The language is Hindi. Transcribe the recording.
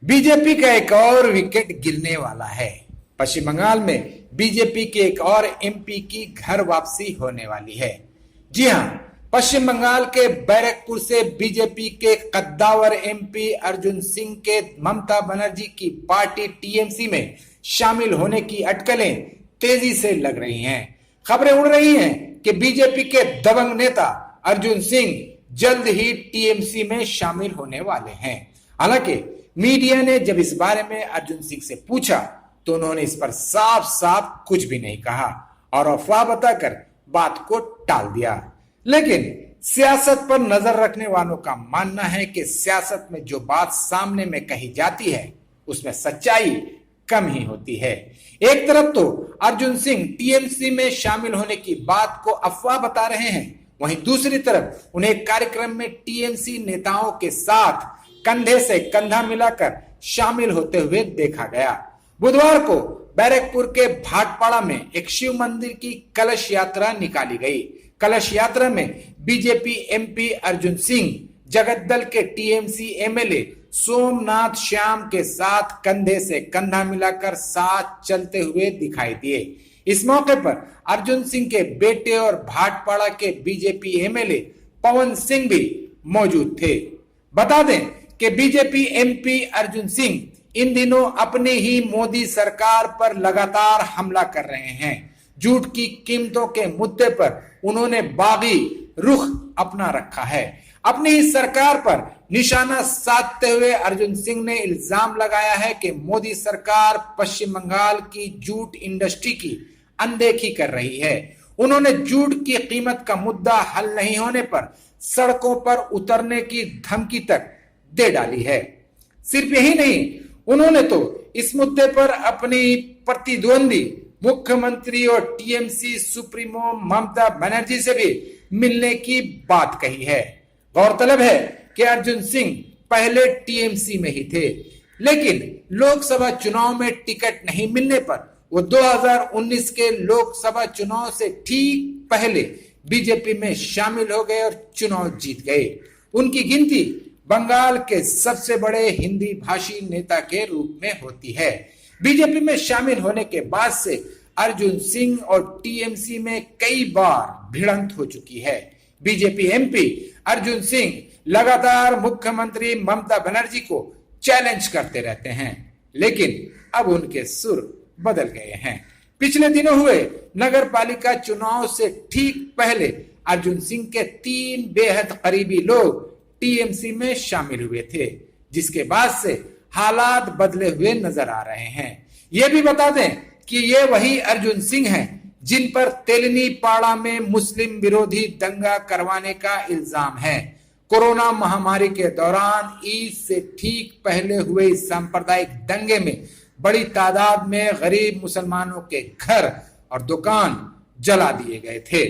बीजेपी का एक और विकेट गिरने वाला है। पश्चिम बंगाल में बीजेपी के एक और एमपी की घर वापसी होने वाली है। जी हां, पश्चिम बंगाल के बैरकपुर से बीजेपी के कद्दावर एमपी अर्जुन सिंह के ममता बनर्जी की पार्टी टीएमसी में शामिल होने की अटकलें तेजी से लग रही हैं। खबरें उड़ रही हैं कि बीजेपी के दबंग नेता अर्जुन सिंह जल्द ही टीएमसी में शामिल होने वाले हैं। हालांकि मीडिया ने जब इस बारे में अर्जुन सिंह से पूछा तो उन्होंने इस पर साफ साफ कुछ भी नहीं कहा और अफवाह बताकर बात को टाल दिया। लेकिन सियासत पर नजर रखने वालों का मानना है कि सियासत में जो बात सामने में कही जाती है उसमें सच्चाई कम ही होती है। एक तरफ तो अर्जुन सिंह टीएमसी में शामिल होने की बात को अफवाह बता रहे हैं, वहीं दूसरी तरफ उन्हें कार्यक्रम में टीएमसी नेताओं के साथ कंधे से कंधा मिलाकर शामिल होते हुए देखा गया। बुधवार को बैरकपुर के भाटपाड़ा में एक शिव मंदिर की कलश यात्रा निकाली गई। कलश यात्रा में बीजेपी एमपी अर्जुन सिंह जगद्दल के टीएमसी एमएलए सोमनाथ श्याम के साथ कंधे से कंधा मिलाकर साथ चलते हुए दिखाई दिए। इस मौके पर अर्जुन सिंह के बेटे और भाटपाड़ा के बीजेपी एमएलए पवन सिंह भी मौजूद थे। बता दें कि बीजेपी एमपी अर्जुन सिंह इन दिनों अपनी ही मोदी सरकार पर लगातार हमला कर रहे हैं। जूट की कीमतों के मुद्दे पर उन्होंने बागी रुख अपना रखा है। अपनी ही सरकार पर निशाना साधते हुए अर्जुन सिंह ने इल्जाम लगाया है कि मोदी सरकार पश्चिम बंगाल की जूट इंडस्ट्री की अनदेखी कर रही है। उन्होंने जूट की कीमत का मुद्दा हल नहीं होने पर सड़कों पर उतरने की धमकी तक दे डाली है। सिर्फ यही नहीं, उन्होंने तो इस मुद्दे पर अपनी प्रतिद्वंदी मुख्यमंत्री और टीएमसी सुप्रीमो ममता बनर्जी से भी मिलने की बात कही है। गौरतलब है कि अर्जुन सिंह पहले टीएमसी में ही थे, लेकिन लोकसभा चुनाव में टिकट नहीं मिलने पर वो 2019 के लोकसभा चुनाव से ठीक पहले बीजेपी में शामिल हो गए और चुनाव जीत गए। उनकी गिनती बंगाल के सबसे बड़े हिंदी भाषी नेता के रूप में होती है। बीजेपी में शामिल होने के बाद से अर्जुन सिंह और टीएमसी में कई बार भिड़ंत हो चुकी है। बीजेपी एमपी अर्जुन सिंह लगातार मुख्यमंत्री ममता बनर्जी को चैलेंज करते रहते हैं, लेकिन अब उनके सुर बदल गए हैं। पिछले दिनों हुए नगर पालिका चुनाव से ठीक पहले अर्जुन सिंह के 3 बेहद करीबी लोग टीएमसी में शामिल हुए थे, जिसके बाद से हालात बदले हुए नजर आ रहे हैं। ये भी बता दें कि ये वही अर्जुन सिंह हैं जिन पर तेलनी पाड़ा में मुस्लिम विरोधी दंगा करवाने का इल्जाम है। कोरोना महामारी के दौरान ईद से ठीक पहले हुए इस सांप्रदायिक दंगे में बड़ी तादाद में गरीब मुसलमानों के घर और दुकान जला दिए गए थे।